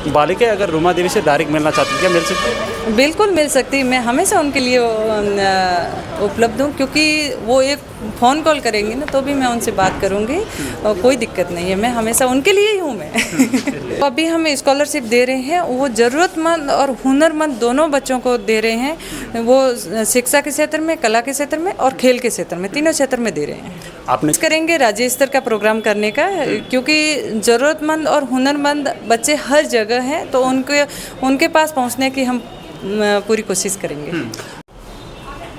बालिकाएं अगर रूमा देवी से डायरेक्ट मिलना चाहती हैं, क्या मिल सकती है? बिल्कुल मिल सकती है। मैं हमेशा उनके लिए उपलब्ध हूँ, क्योंकि वो एक फ़ोन कॉल करेंगी ना तो भी मैं उनसे बात करूँगी और कोई दिक्कत नहीं है। मैं हमेशा उनके लिए ही हूँ मैं। अभी हम स्कॉलरशिप दे रहे हैं, वो ज़रूरतमंद और हुनरमंद दोनों बच्चों को दे रहे हैं। वो शिक्षा के क्षेत्र में, कला के क्षेत्र में और खेल के क्षेत्र में, तीनों क्षेत्र में दे रहे हैं। आपने करेंगे राज्य स्तर का प्रोग्राम करने का, क्योंकि ज़रूरतमंद और हुनरमंद बच्चे हर जगह हैं, तो उनके पास पहुंचने की हम पूरी कोशिश करेंगे।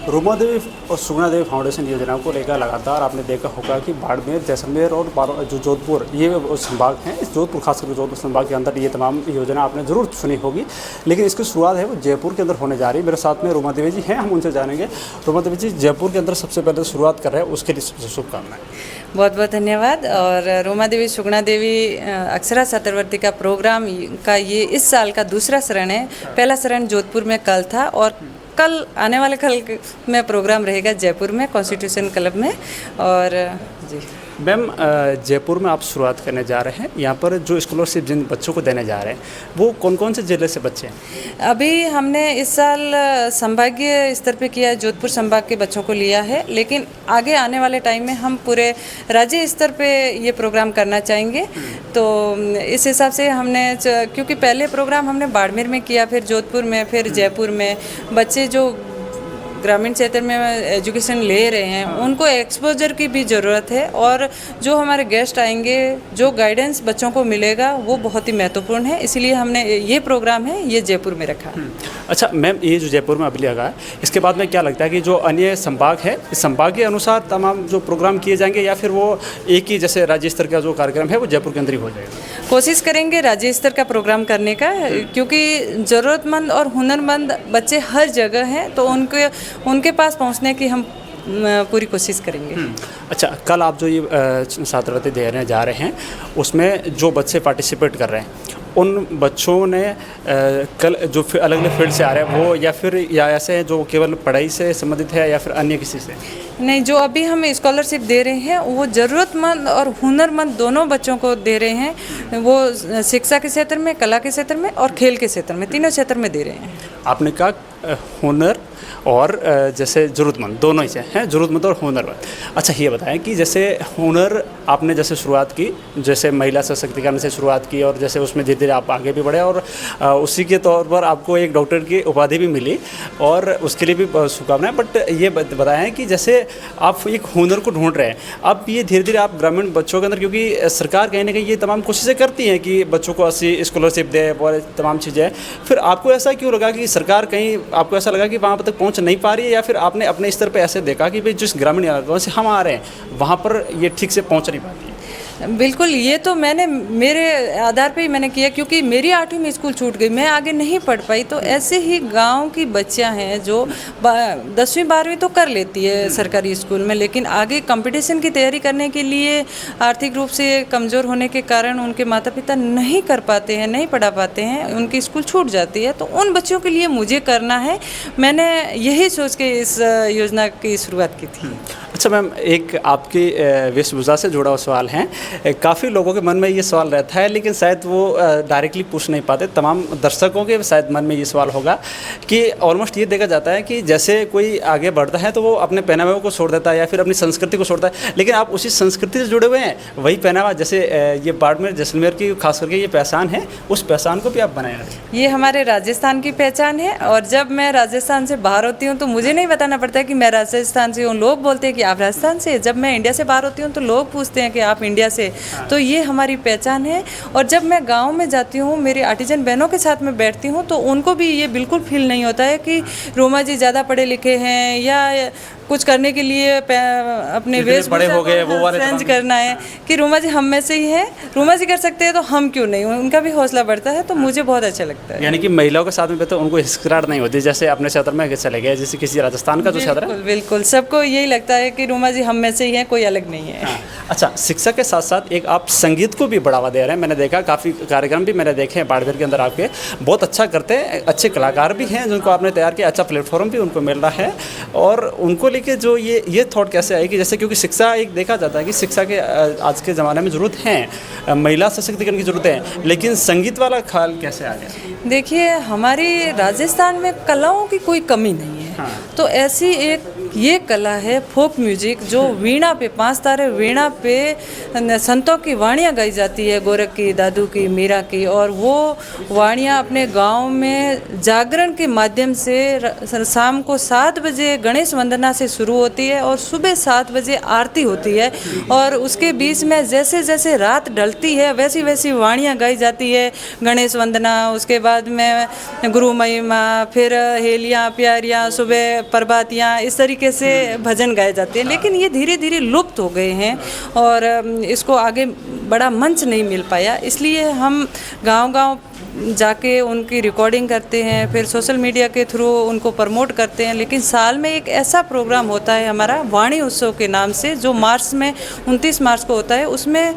रूमा देवी और सुगुणा देवी फाउंडेशन योजनाओं को लेकर लगातार आपने देखा होगा कि बाड़मेर, जैसलमेर और जो जोधपुर, ये संभाग हैं, इस जोधपुर खासकर जोधपुर संभाग के अंदर ये तमाम योजना आपने ज़रूर सुनी होगी, लेकिन इसकी शुरुआत है वो जयपुर के अंदर होने जा रही है। मेरे साथ में रूमा देवी जी हैं, हम उनसे जानेंगे। रूमा देवी जी, जयपुर के अंदर सबसे पहले शुरुआत कर रहे हैं, उसके लिए शुभकामनाएं। बहुत बहुत धन्यवाद। और रूमा देवी, सुगुणा देवी अक्षरा छात्रवृत्ति का प्रोग्राम का ये इस साल का दूसरा चरण है। पहला चरण जोधपुर में कल था और कल आने वाले कल में प्रोग्राम रहेगा जयपुर में कॉन्स्टिट्यूशन क्लब में। और जी मैम, जयपुर में आप शुरुआत करने जा रहे हैं, यहाँ पर जो स्कॉलरशिप जिन बच्चों को देने जा रहे हैं वो कौन कौन से जिले से बच्चे हैं? अभी हमने इस साल संभागीय स्तर पे किया है, जोधपुर संभाग के बच्चों को लिया है, लेकिन आगे आने वाले टाइम में हम पूरे राज्य स्तर पे ये प्रोग्राम करना चाहेंगे। तो इस हिसाब से हमने, क्योंकि पहले प्रोग्राम हमने बाड़मेर में किया, फिर जोधपुर में, फिर जयपुर में, बच्चे जो ग्रामीण क्षेत्र में एजुकेशन ले रहे हैं उनको एक्सपोजर की भी ज़रूरत है, और जो हमारे गेस्ट आएंगे, जो गाइडेंस बच्चों को मिलेगा वो बहुत ही महत्वपूर्ण है। इसलिए हमने ये प्रोग्राम है ये जयपुर में रखा। अच्छा मैम, ये जो जयपुर में अभी लगा है, इसके बाद में क्या लगता है कि जो अन्य संभाग है, इस संभाग के अनुसार तमाम जो प्रोग्राम किए जाएंगे, या फिर वो एक ही जैसे राज्य स्तर का जो कार्यक्रम है वो जयपुर के अंदर ही हो जाएगा? कोशिश करेंगे राज्य स्तर का प्रोग्राम करने का, क्योंकि ज़रूरतमंद और हुनरमंद बच्चे हर जगह हैं, तो उनके पास पहुंचने की हम पूरी कोशिश करेंगे। अच्छा, कल आप जो ये छात्रवृत्ति देने जा रहे हैं उसमें जो बच्चे पार्टिसिपेट कर रहे हैं उन बच्चों ने कल जो अलग अलग फील्ड से आ रहे हैं वो, या ऐसे हैं जो केवल पढ़ाई से संबंधित है, या फिर अन्य किसी से? नहीं, जो अभी हम स्कॉलरशिप दे रहे हैं वो ज़रूरतमंद और हुनरमंद दोनों बच्चों को दे रहे हैं। वो शिक्षा के क्षेत्र में, कला के क्षेत्र में और खेल के क्षेत्र में, तीनों क्षेत्र में दे रहे हैं। आपने कहा हुनर और जैसे ज़रूरतमंद दोनों ही से हैं, ज़रूरतमंद और हुनरमंद। अच्छा, ये बताएं कि जैसे हुनर आपने जैसे शुरुआत की, जैसे महिला सशक्तिकरण से शुरुआत की, और जैसे उसमें धीरे धीरे आप आगे भी बढ़े, और उसी के तौर पर आपको एक डॉक्टर की उपाधि भी मिली, और उसके लिए भी शुभकामनाएं। बट ये बताएं कि जैसे आप एक हुनर को ढूंढ रहे हैं, अब ये धीरे धीरे आप ग्रामीण बच्चों के अंदर, क्योंकि सरकार कहीं ना कहीं ये तमाम कोशिशें करती हैं कि बच्चों को अच्छी स्कॉलरशिप दे और तमाम चीज़ें, फिर आपको ऐसा क्यों लगा कि सरकार कहीं, आपको ऐसा लगा कि वहाँ तक पहुँच नहीं पा रही है, या फिर आपने अपने स्तर पे ऐसे देखा कि भाई जिस ग्रामीण इलाकों से हम आ रहे हैं वहाँ पर ये ठीक से पहुँच नहीं पाती है? बिल्कुल, ये तो मैंने मेरे आधार पे ही मैंने किया, क्योंकि मेरी 8वीं में स्कूल छूट गई, मैं आगे नहीं पढ़ पाई। तो ऐसे ही गांव की बच्चियां हैं जो 10वीं 12वीं तो कर लेती है सरकारी स्कूल में, लेकिन आगे कंपटीशन की तैयारी करने के लिए आर्थिक रूप से कमज़ोर होने के कारण उनके माता पिता नहीं कर पाते हैं, नहीं पढ़ा पाते हैं, उनकी स्कूल छूट जाती है। तो उन बच्चों के लिए मुझे करना है, मैंने यही सोच के इस योजना की शुरुआत की थी। अच्छा मैम, एक आपकी वेशभूषा से जुड़ा हुआ सवाल है। काफ़ी लोगों के मन में ये सवाल रहता है, लेकिन शायद वो डायरेक्टली पूछ नहीं पाते। तमाम दर्शकों के शायद मन में ये सवाल होगा कि ऑलमोस्ट ये देखा जाता है कि जैसे कोई आगे बढ़ता है तो वो अपने पहनावे को छोड़ देता है या फिर अपनी संस्कृति को छोड़ता है, लेकिन आप उसी संस्कृति से जुड़े हुए हैं। वही पहनावा, जैसे ये बाड़मेर जैसलमेर की खास करके ये पहचान है, उस पहचान को भी आप बनाए रखें। ये हमारे राजस्थान की पहचान है, और जब मैं राजस्थान से बाहर होती हूँ तो मुझे नहीं बताना पड़ता है कि मैं राजस्थान से हूँ। लोग बोलते हैं कि आप राजस्थान से। जब मैं इंडिया से बाहर होती हूँ तो लोग पूछते हैं कि आप इंडिया से। तो ये हमारी पहचान है। और जब मैं गांव में जाती हूँ, मेरी आर्टिजन बहनों के साथ में बैठती हूँ, तो उनको भी ये बिल्कुल फील नहीं होता है कि रूमा जी ज़्यादा पढ़े लिखे हैं या कुछ करने के लिए अपने वेश बड़े हो गए वो वाले चेंज करना है, कि रूमा जी हम में से ही हैं, रूमा जी कर सकते हैं तो हम क्यों नहीं। उनका भी हौसला बढ़ता है, तो मुझे बहुत अच्छा लगता है। यानी कि महिलाओं के साथ में तो उनको हिचकिचाहट नहीं होती, जैसे अपने क्षेत्र में चले गए, जैसे किसी राजस्थान का जो क्षेत्र है। बिल्कुल, सबको यही लगता है कि रूमा जी हम में से ही हैं, कोई अलग नहीं है। अच्छा, शिक्षा के साथ साथ एक आप संगीत को भी बढ़ावा दे रहे हैं। मैंने देखा काफ़ी कार्यक्रम भी मैंने देखे हैं बाड़मेर के अंदर, आपके बहुत अच्छा करते हैं, अच्छे कलाकार भी हैं जिनको आपने तैयार किया, अच्छा प्लेटफॉर्म भी उनको मिल रहा है, और उनको लेके जो ये थॉट कैसे आई कि जैसे, क्योंकि शिक्षा एक देखा जाता है कि शिक्षा के आज के ज़माने में ज़रूरत है, महिला सशक्तिकरण की ज़रूरत है, लेकिन संगीत वाला ख्याल कैसे आ गया? देखिए, हमारी राजस्थान में कलाओं की कोई कमी नहीं है। हाँ। तो ऐसी एक ये कला है फोक म्यूजिक, जो वीणा पे 5 तारे वीणा पे संतों की वाणियाँ गाई जाती है, गोरख की, दादू की, मीरा की, और वो वाणियाँ अपने गांव में जागरण के माध्यम से शाम को 7 बजे गणेश वंदना से शुरू होती है और सुबह 7 बजे आरती होती है, और उसके बीच में जैसे जैसे रात ढलती है वैसी वैसी वाणियाँ गाई जाती है। गणेश वंदना, उसके बाद में गुरु महिमा, फिर हेलियाँ प्यारियाँ, सुबह प्रभातियाँ, इस तरीके से भजन गाए जाते हैं। लेकिन ये धीरे धीरे लुप्त हो गए हैं और इसको आगे बड़ा मंच नहीं मिल पाया, इसलिए हम गांव-गांव जाके उनकी रिकॉर्डिंग करते हैं, फिर सोशल मीडिया के थ्रू उनको प्रमोट करते हैं। लेकिन साल में एक ऐसा प्रोग्राम होता है हमारा वाणी उत्सव के नाम से, जो मार्च में 29 मार्च को होता है। उसमें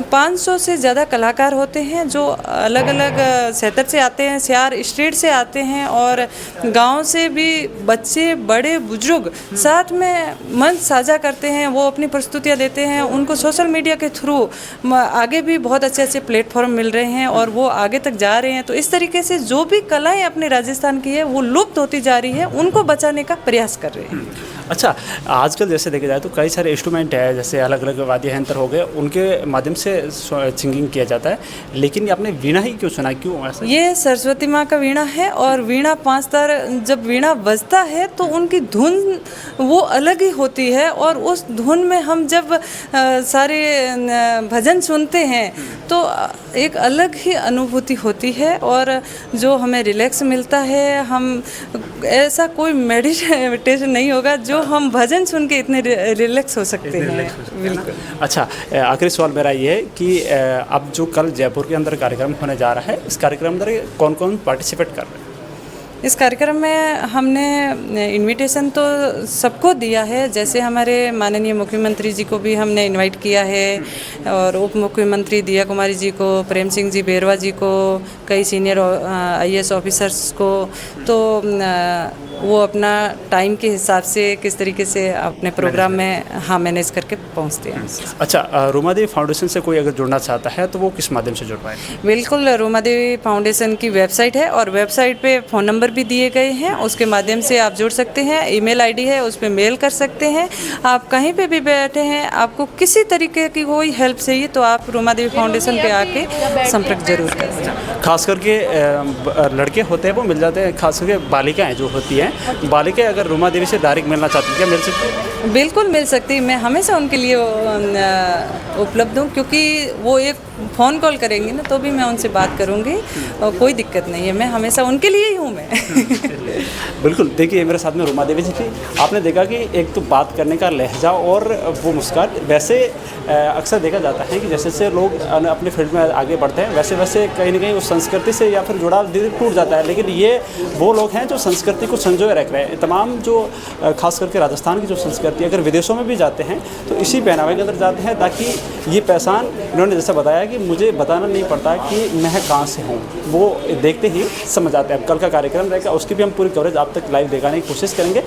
500 से ज़्यादा कलाकार होते हैं जो अलग अलग क्षेत्र से आते हैं, 4 स्टेट से आते हैं, और गांव से भी बच्चे, बड़े, बुजुर्ग साथ में मंच साझा करते हैं। वो अपनी प्रस्तुतियाँ देते हैं, उनको सोशल मीडिया के थ्रू आगे भी बहुत अच्छे अच्छे प्लेटफॉर्म मिल रहे हैं और वो आगे तक जा रहे हैं। तो इस तरीके से जो भी कलाएँ अपने राजस्थान की है वो लुप्त होती जा रही है, उनको बचाने का प्रयास कर रहे हैं। अच्छा, आजकल जैसे देखा जाए तो कई सारे इंस्ट्रूमेंट है, जैसे अलग अलग वाद्य यंत्र हो गए, उनके माध्यम से सिंगिंग किया जाता है, लेकिन आपने वीणा ही क्यों चुना, क्यों ऐसा? ये सरस्वती माँ का वीणा है, और वीणा 5 तार जब वीणा बजता है तो उनकी धुन वो अलग ही होती है, और उस धुन में हम जब सारे भजन सुनते हैं तो एक अलग ही अनुभूति होती है, और जो हमें रिलैक्स मिलता है। हम ऐसा कोई मेडिटेशन नहीं होगा जो हम भजन सुन के इतने रिलैक्स हो सकते हैं। बिल्कुल। अच्छा, आखिरी सवाल मेरा ये है कि अब जो कल जयपुर के अंदर कार्यक्रम होने जा रहा है, इस कार्यक्रम में कौन कौन पार्टिसिपेट कर रहे हैं? इस कार्यक्रम में हमने इनविटेशन तो सबको दिया है, जैसे हमारे माननीय मुख्यमंत्री जी को भी हमने इनवाइट किया है, और उप मुख्यमंत्री दिया कुमारी जी को, प्रेम सिंह जी बेरवा जी को, कई सीनियर IAS ऑफिसर्स को। तो वो अपना टाइम के हिसाब से किस तरीके से अपने प्रोग्राम में मैनेज करके पहुंचते हैं। अच्छा, रूमा देवी फाउंडेशन से कोई अगर जुड़ना चाहता है तो वो किस माध्यम से जुड़ पाए? बिल्कुल, रूमा देवी फाउंडेशन की वेबसाइट है, और वेबसाइट पे फ़ोन नंबर भी दिए गए हैं, उसके माध्यम से आप जुड़ सकते हैं। ईमेल ID है, उस पर मेल कर सकते हैं। आप कहीं पे भी बैठे हैं, आपको किसी तरीके की कोई हेल्प चाहिए तो आप रूमा देवी फाउंडेशन पे आके संपर्क जरूर करें। खास करके लड़के होते हैं वो मिल जाते हैं, खास करके बालिकाएँ जो होती हैं, बालिकाएँ अगर रूमा देवी से डायरेक्ट मिलना चाहती हैं, क्या मिल सकती है? बिल्कुल मिल सकती है। मैं हमेशा उनके लिए उपलब्ध हूँ, क्योंकि वो एक फ़ोन कॉल करेंगे ना तो भी मैं उनसे बात करूँगी, और कोई दिक्कत नहीं है। मैं हमेशा उनके लिए ही हूँ मैं। बिल्कुल। देखिए, मेरे साथ में रूमा देवी जी थी। आपने देखा कि एक तो बात करने का लहजा और वो मुस्कान, वैसे अक्सर देखा जाता है कि जैसे जैसे लोग अपने फील्ड में आगे बढ़ते हैं वैसे वैसे कहीं ना कहीं उस संस्कृति से या फिर जुड़ाव धीरे टूट जाता है, लेकिन ये वो लोग हैं जो संस्कृति को संजोए रख रहे हैं। तमाम जो खास करके राजस्थान की जो संस्कृति, अगर विदेशों में भी जाते हैं तो इसी पहनावे के अंदर जाते हैं, ताकि ये पहचान, इन्होंने जैसा बताया कि मुझे बताना नहीं पड़ता कि मैं कहाँ से हूँ, वो देखते ही समझ आते हैं। अब कल का कार्यक्रम रहेगा, उसकी भी हम पूरी कवरेज आप तक लाइव दिखाने की कोशिश करेंगे।